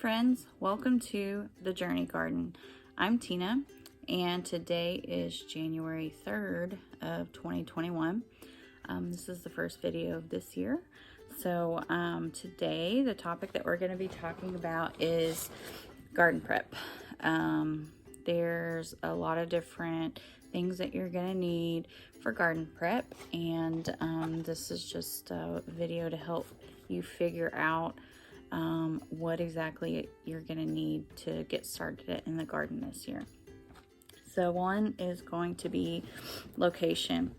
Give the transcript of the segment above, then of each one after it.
friends, welcome to the Journey Garden. I'm Tina and today is January 3rd of 2021. This is the first video of this year. So today the topic that we're going to be talking about is garden prep. There's a lot of different things that you're going to need for garden prep, and this is just a video to help you figure out what exactly you're going to need to get started in the garden this year. So one is going to be location.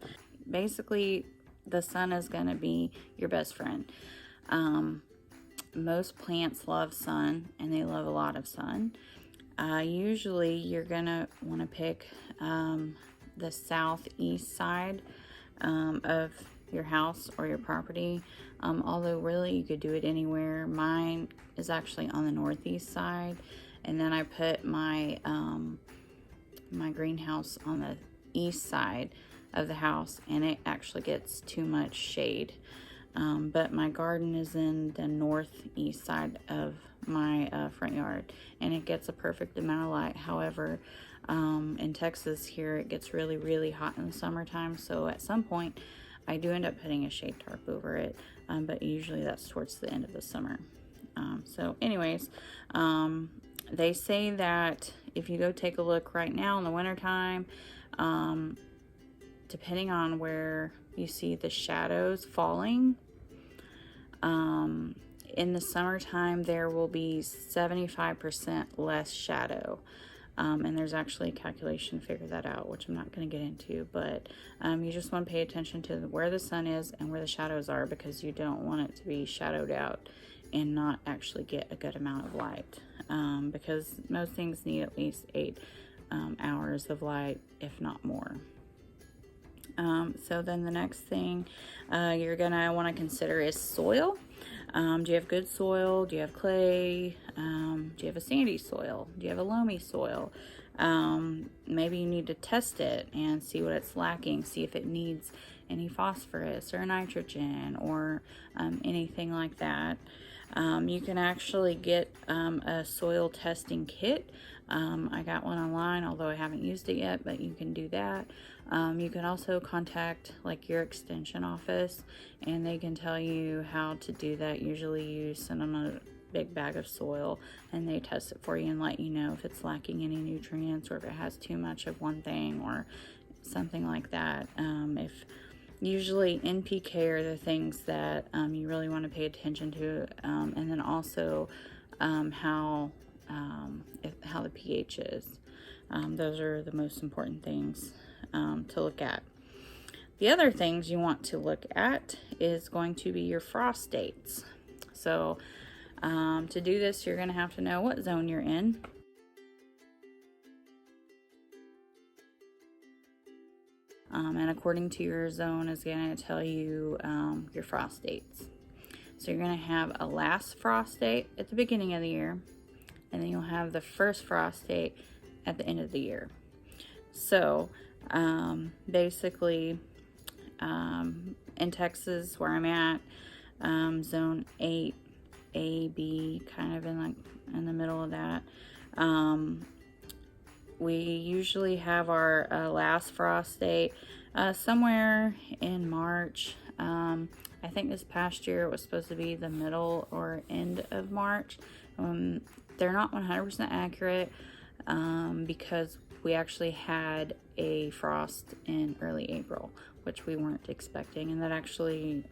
Basically, the sun is going to be your best friend. Most plants love sun, and they love a lot of sun. Usually you're going to want to pick the southeast side of your house or your property, although really you could do it anywhere. Mine is actually on the northeast side, and then I put my my greenhouse on the east side of the house, and it actually gets too much shade. But my garden is in the northeast side of my front yard, and it gets a perfect amount of light. However, in Texas here, it gets really hot in the summertime, so at some point I do end up putting a shade tarp over it, but usually that's towards the end of the summer. So anyways, they say that if you go take a look right now in the wintertime, depending on where you see the shadows falling, in the summertime there will be 75% less shadow. And there's actually a calculation to figure that out, which I'm not going to get into, but you just want to pay attention to where the sun is and where the shadows are, because you don't want it to be shadowed out and not actually get a good amount of light, because most things need at least 8 hours of light, if not more. So then the next thing you're going to want to consider is soil. Do you have good soil? Do you have clay? Do you have a sandy soil? Do you have a loamy soil? Maybe you need to test it and see what it's lacking, see if it needs any phosphorus or nitrogen or anything like that. You can actually get a soil testing kit. I got one online, although I haven't used it yet, but you can do that. You can also contact like your extension office, and they can tell you how to do that. Usually you send them a big bag of soil and they test it for you and let you know if it's lacking any nutrients or if it has too much of one thing or something like that. If usually NPK are the things that you really want to pay attention to, and then also how the pH is. Those are the most important things to look at. The other things you want to look at is going to be your frost dates. So to do this, you're going to have to know what zone you're in. And according to your zone is going to tell you your frost dates. So you're going to have a last frost date at the beginning of the year, and then you'll have the first frost date at the end of the year. So basically in Texas where I'm at, zone 8 A, B, kind of in the middle of that, we usually have our last frost date somewhere in March. I think this past year it was supposed to be the middle or end of March. They're not 100% accurate because we actually had a frost in early April, which we weren't expecting, and that actually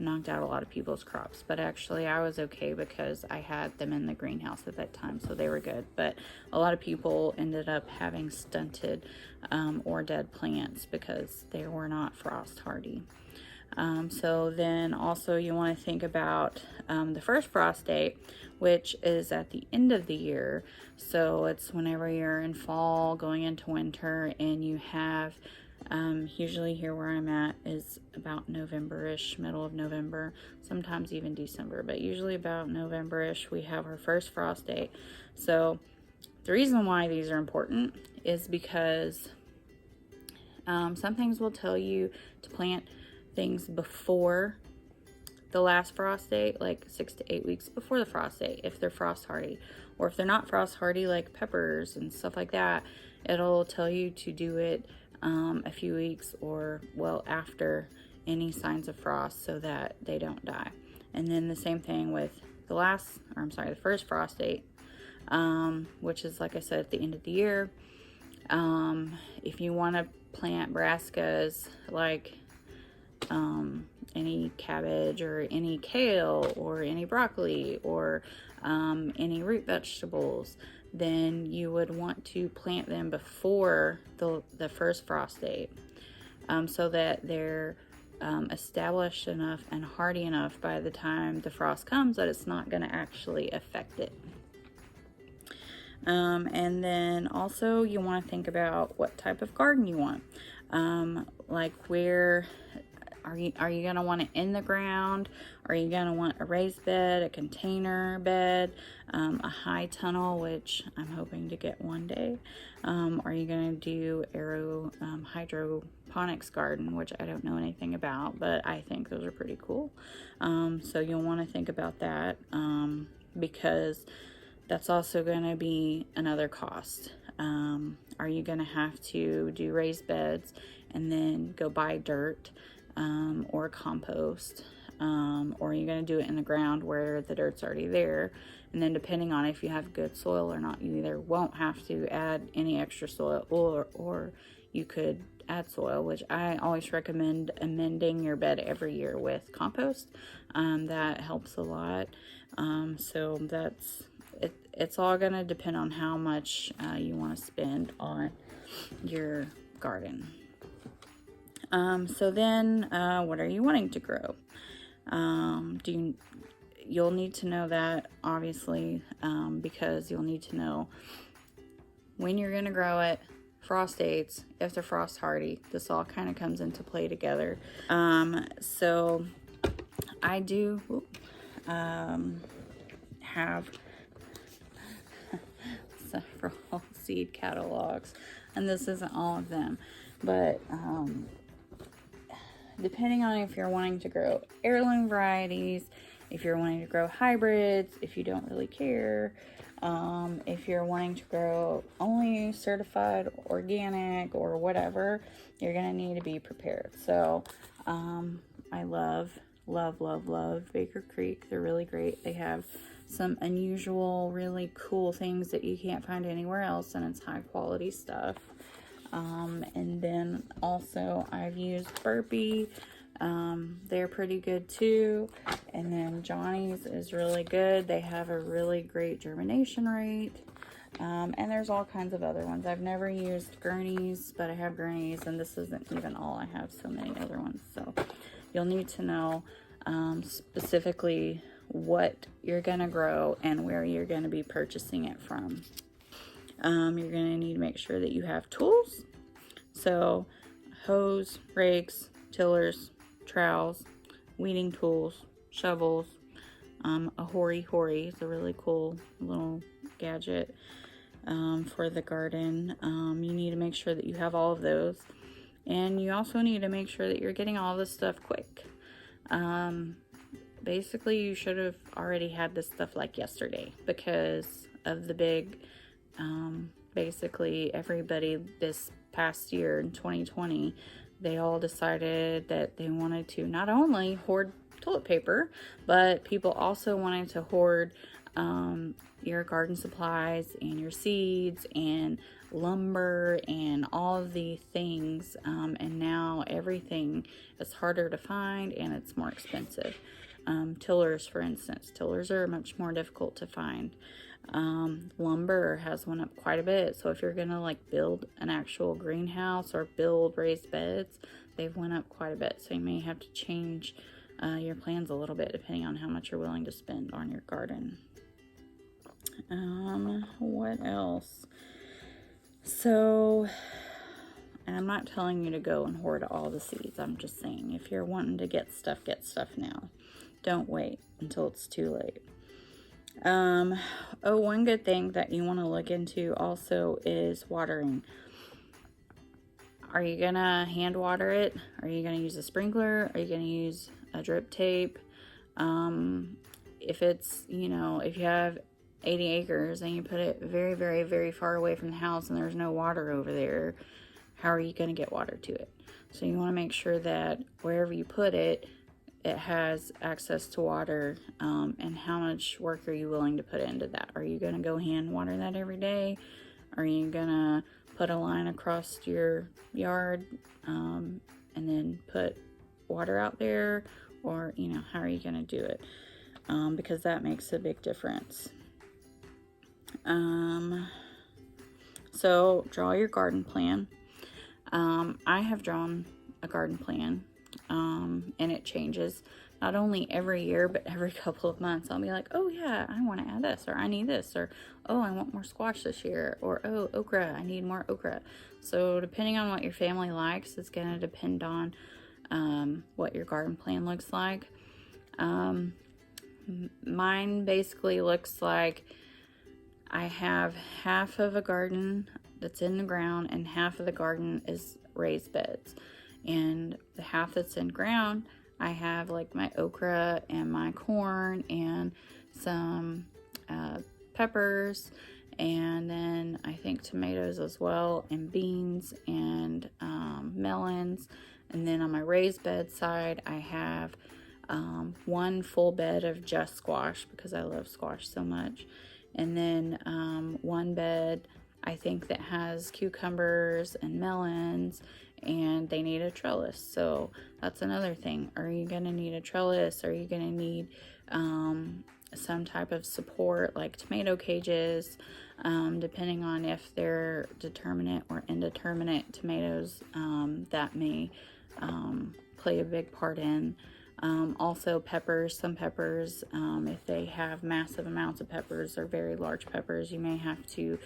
knocked out a lot of people's crops. But actually I was okay because I had them in the greenhouse at that time, so they were good. But a lot of people ended up having stunted or dead plants because they were not frost hardy. So then also you want to think about the first frost date, which is at the end of the year. So it's whenever you're in fall going into winter, and you have usually here where I'm at is about November-ish, middle of November, sometimes even December, but usually about November-ish we have our first frost date. So the reason why these are important is because some things will tell you to plant things before the last frost date, like 6 to 8 weeks before the frost date, if they're frost hardy. Or if they're not frost hardy, like peppers and stuff like that, it'll tell you to do it a few weeks or, well, after any signs of frost so that they don't die. And then the same thing with the first frost date, which is, like I said, at the end of the year. If you want to plant brassicas, like any cabbage or any kale or any broccoli or any root vegetables, then you would want to plant them before the first frost date, so that they're established enough and hardy enough by the time the frost comes that it's not going to actually affect it. And then also you want to think about what type of garden you want. Like where are you going to want it in the ground? Are you going to want a raised bed, a container bed, a high tunnel, which I'm hoping to get one day? Are you going to do hydroponics garden, which I don't know anything about, but I think those are pretty cool. So you'll want to think about that, because that's also going to be another cost. Are you going to have to do raised beds and then go buy dirt or compost? Or are you going to do it in the ground where the dirt's already there? And then depending on if you have good soil or not, you either won't have to add any extra soil, or you could add soil, which I always recommend amending your bed every year with compost. That helps a lot. So it's all going to depend on how much you want to spend on your garden. So then what are you wanting to grow? You'll need to know that, obviously, because you'll need to know when you're going to grow it, frost dates, if they're frost hardy. This all kind of comes into play together. So I do have several seed catalogs, and this isn't all of them, but depending on if you're wanting to grow heirloom varieties, if you're wanting to grow hybrids, if you don't really care, if you're wanting to grow only certified organic or whatever, you're gonna need to be prepared. So I love Baker Creek. They're really great. They have some unusual, really cool things that you can't find anywhere else, and it's high quality stuff. And then also I've used Burpee. They're pretty good too. And then Johnny's is really good. They have a really great germination rate. And there's all kinds of other ones. I've never used Gurney's, but I have Gurney's, and this isn't even all. I have so many other ones. So you'll need to know specifically what you're going to grow and where you're going to be purchasing it from. You're going to need to make sure that you have tools. So hose, rakes, tillers, trowels, weeding tools, shovels, a hori is a really cool little gadget for the garden. You need to make sure that you have all of those. And you also need to make sure that you're getting all this stuff quick. Basically, you should have already had this stuff like yesterday because of the big, basically everybody this past year in 2020, they all decided that they wanted to not only hoard toilet paper, but people also wanted to hoard your garden supplies and your seeds and lumber and all of the things, and now everything is harder to find and it's more expensive. Tillers, for instance, tillers are much more difficult to find. Lumber has went up quite a bit, so if you're gonna like build an actual greenhouse or build raised beds, they've went up quite a bit, so you may have to change your plans a little bit depending on how much you're willing to spend on your garden. What else? So, and I'm not telling you to go and hoard all the seeds. I'm just saying, if you're wanting to get stuff now. Don't wait until it's too late. One good thing that you want to look into also is watering. Are you gonna hand water it? Are you gonna use a sprinkler? Are you gonna use a drip tape? If it's, if you have 80 acres and you put it very, very, very far away from the house and there's no water over there, how are you going to get water to it? So you want to make sure that wherever you put it, it has access to water. And how much work are you willing to put into that? Are you going to go hand water that every day? Are you going to put a line across your yard and then put water out there? Or, how are you going to do it? Because that makes a big difference. So draw your garden plan. I have drawn a garden plan, and it changes not only every year, but every couple of months. I'll be like, oh yeah, I want to add this, or I need this, or oh, I want more squash this year, or oh, okra, I need more okra. So depending on what your family likes, it's going to depend on what your garden plan looks like. Mine basically looks like I have half of a garden that's in the ground and half of the garden is raised beds. And the half that's in ground, I have like my okra and my corn and some peppers, and then I think tomatoes as well, and beans and melons. And then on my raised bed side, I have one full bed of just squash because I love squash so much. And then one bed, I think, that has cucumbers and melons, and they need a trellis. So that's another thing. Are you going to need a trellis? Are you going to need some type of support like tomato cages? Depending on if they're determinate or indeterminate tomatoes, that may play a big part in. Also peppers, some peppers, if they have massive amounts of peppers or very large peppers, you may have to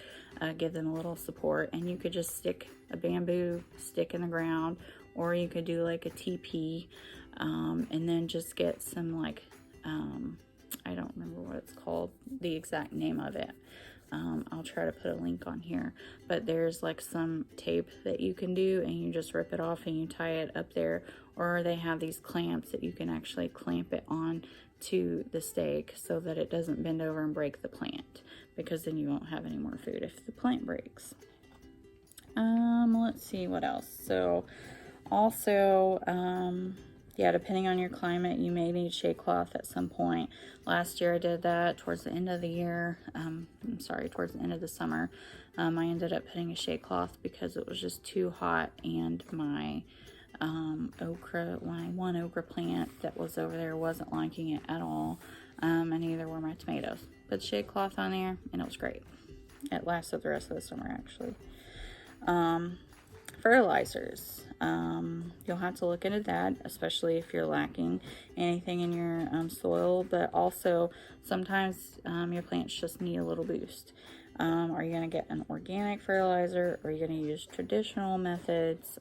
give them a little support. And you could just stick a bamboo stick in the ground, or you could do like a teepee, and then just get some like, I don't remember what it's called, the exact name of it. I'll try to put a link on here, but there's like some tape that you can do, and you just rip it off and you tie it up there, or they have these clamps that you can actually clamp it on to the stake so that it doesn't bend over and break the plant, because then you won't have any more food if the plant breaks. Let's see what else. So also, yeah, depending on your climate, you may need shade cloth at some point. Last year I did that towards the end of the year. Towards the end of the summer. I ended up putting a shade cloth because it was just too hot, and my one okra plant that was over there wasn't liking it at all. And neither were my tomatoes. Put shade cloth on there, and it was great. It lasted the rest of the summer, actually. Fertilizers. You'll have to look into that, especially if you're lacking anything in your soil, but also sometimes your plants just need a little boost. Are you going to get an organic fertilizer, or are you going to use traditional methods?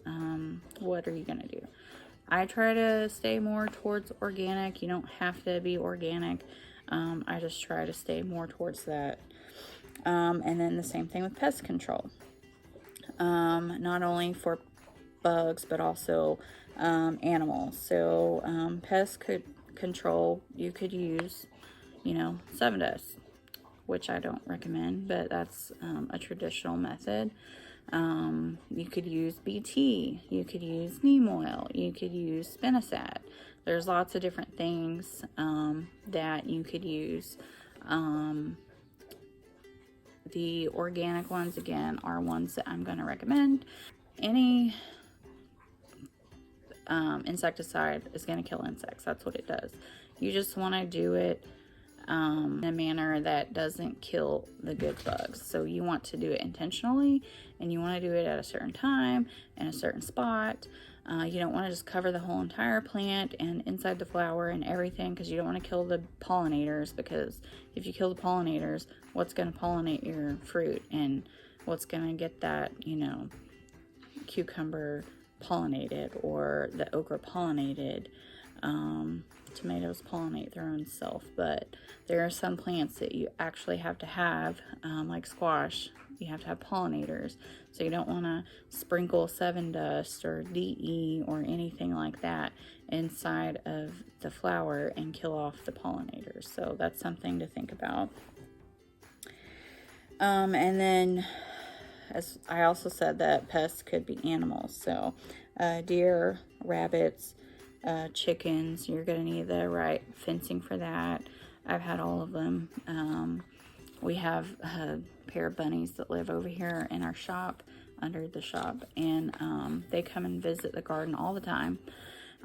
What are you going to do? I try to stay more towards organic. You don't have to be organic. I just try to stay more towards that. And then the same thing with pest control. Not only for bugs, but also animals. So pest control, you could use, 7 dust, which I don't recommend, but that's a traditional method. You could use BT, you could use neem oil, you could use spinosad. There's lots of different things that you could use. The organic ones, again, are ones that I'm going to recommend. Any insecticide is going to kill insects. That's what it does. You just want to do it in a manner that doesn't kill the good bugs. So you want to do it intentionally, and you want to do it at a certain time in a certain spot. You don't want to just cover the whole entire plant and inside the flower and everything, because you don't want to kill the pollinators, because if you kill the pollinators, what's going to pollinate your fruit, and what's going to get that, cucumber pollinated, or the okra pollinated. Tomatoes pollinate their own self, but there are some plants that you actually have to have, like squash, you have to have pollinators. So you don't want to sprinkle 7 dust or DE or anything like that inside of the flower and kill off the pollinators. So that's something to think about. And then, as I also said, that pests could be animals. So deer, rabbits, chickens, you're going to need the right fencing for that. I've had all of them. We have a pair of bunnies that live over here in our shop, under the shop, and they come and visit the garden all the time.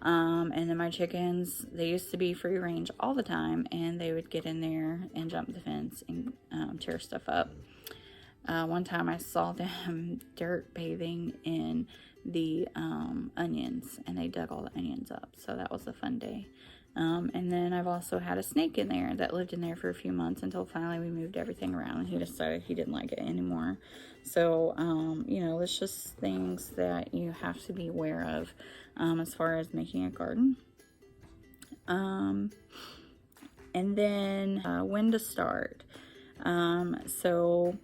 And then my chickens, they used to be free range all the time, and they would get in there and jump the fence and tear stuff up. One time I saw them dirt bathing in the onions, and they dug all the onions up, so that was a fun day. And then I've also had a snake in there that lived in there for a few months until finally we moved everything around and he decided he didn't like it anymore. So, you know, it's just things that you have to be aware of as far as making a garden. And then when to start. So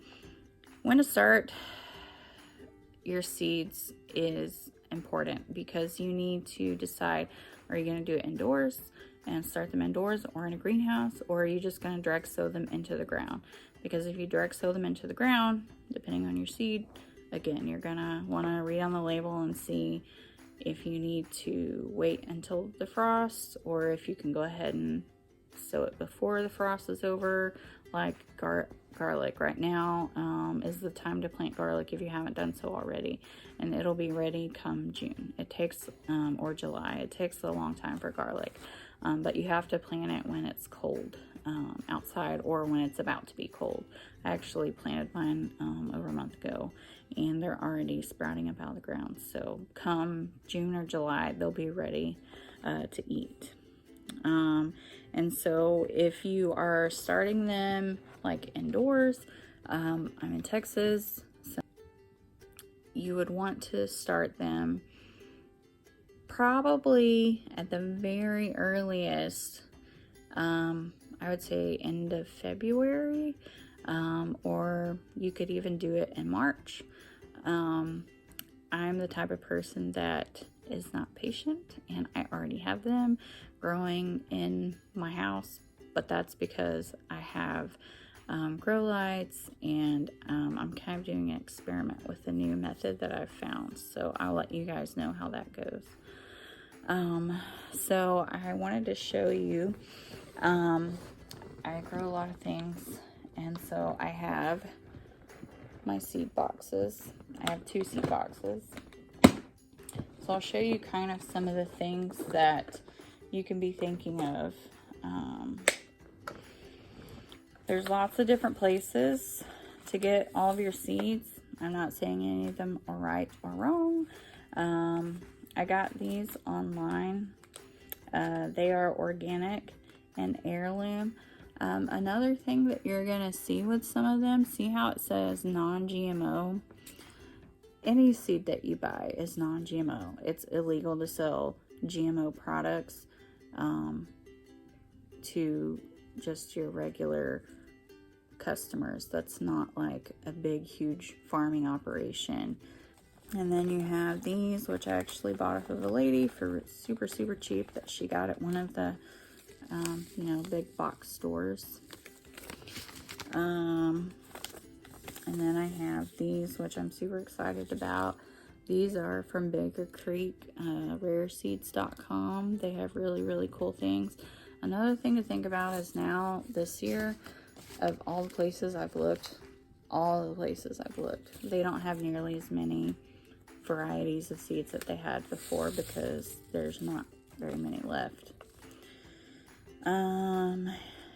when to start your seeds is important because you need to decide, are you going to do it indoors and start them indoors or in a greenhouse, or are you just going to direct sow them into the ground? Because if you direct sow them into the ground, depending on your seed, again, you're going to want to read on the label and see if you need to wait until the frost, or if you can go ahead and sow it before the frost is over. Like garlic right now is the time to plant garlic if you haven't done so already, and it'll be ready come June. It takes or July. It takes a long time for garlic, but you have to plant it when it's cold outside, or when it's about to be cold. I actually planted mine over a month ago, and they're already sprouting up out of the ground. So come June or July, they'll be ready to eat. And so if you are starting them like indoors, I'm in Texas, so you would want to start them probably at the very earliest, I would say end of February, or you could even do it in March. I'm the type of person that is not patient, and I already have them growing in my house, but that's because I have grow lights, and I'm kind of doing an experiment with the new method that I've found, so I'll let you guys know how that goes. So I wanted to show you, I grow a lot of things, and so I have my seed boxes. I have 2 seed boxes. So I'll show you kind of some of the things that you can be thinking of. There's lots of different places to get all of your seeds. I'm not saying any of them are right or wrong. I got these online. They are organic and heirloom. Another thing that you're going to see with some of them, see how it says non-GMO? Any seed that you buy is non-GMO. It's illegal to sell GMO products to just your regular customers. That's not like a big, huge farming operation. And then you have these, which I actually bought off of a lady for super, super cheap that she got at one of the, you know, big box stores. And then I have these, which I'm super excited about. These are from Baker Creek, rareseeds.com. They have really, really cool things. Another thing to think about is now, this year, of all the places I've looked, they don't have nearly as many varieties of seeds that they had before because there's not very many left.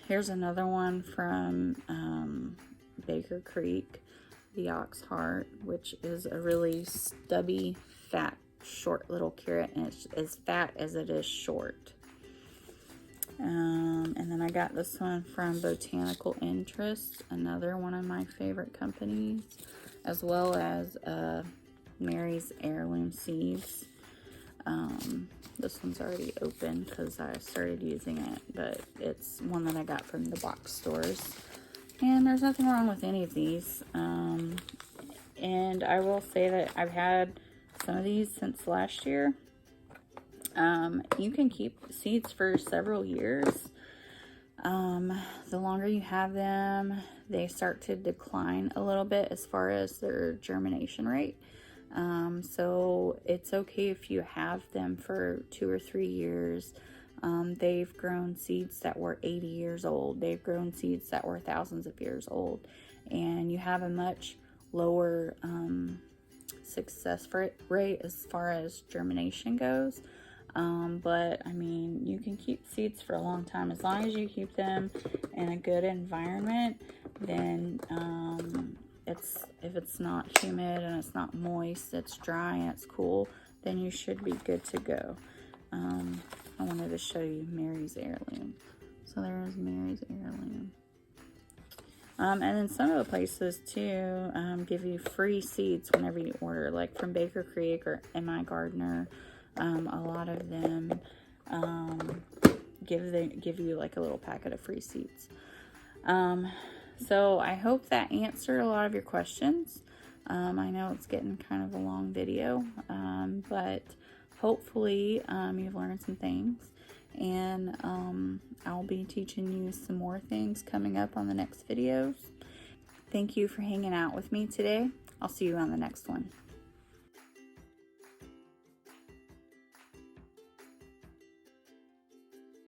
Here's another one from Baker Creek, the Ox Heart, which is a really stubby, fat, short little carrot, and it's as fat as it is short. And then I got this one from Botanical Interest, another one of my favorite companies, as well as Mary's Heirloom Seeds. This one's already open because I started using it, but it's one that I got from the box stores. And there's nothing wrong with any of these. And I will say that I've had some of these since last year. You can keep seeds for several years. The longer you have them, they start to decline a little bit as far as their germination rate. So it's okay if you have them for 2 or 3 years. They've grown seeds that were 80 years old. They've grown seeds that were thousands of years old. And you have a much lower success rate as far as germination goes. But I mean, you can keep seeds for a long time as long as you keep them in a good environment. Then if it's not humid and it's not moist, it's dry and it's cool, then you should be good to go. I wanted to show you Mary's heirloom. So there's Mary's heirloom. And then some of the places too give you free seeds whenever you order, like from Baker Creek or MIGardener. A lot of them give you like a little packet of free seeds. So I hope that answered a lot of your questions. I know it's getting kind of a long video, but hopefully you've learned some things. And I'll be teaching you some more things coming up on the next videos. Thank you for hanging out with me today. I'll see you on the next one.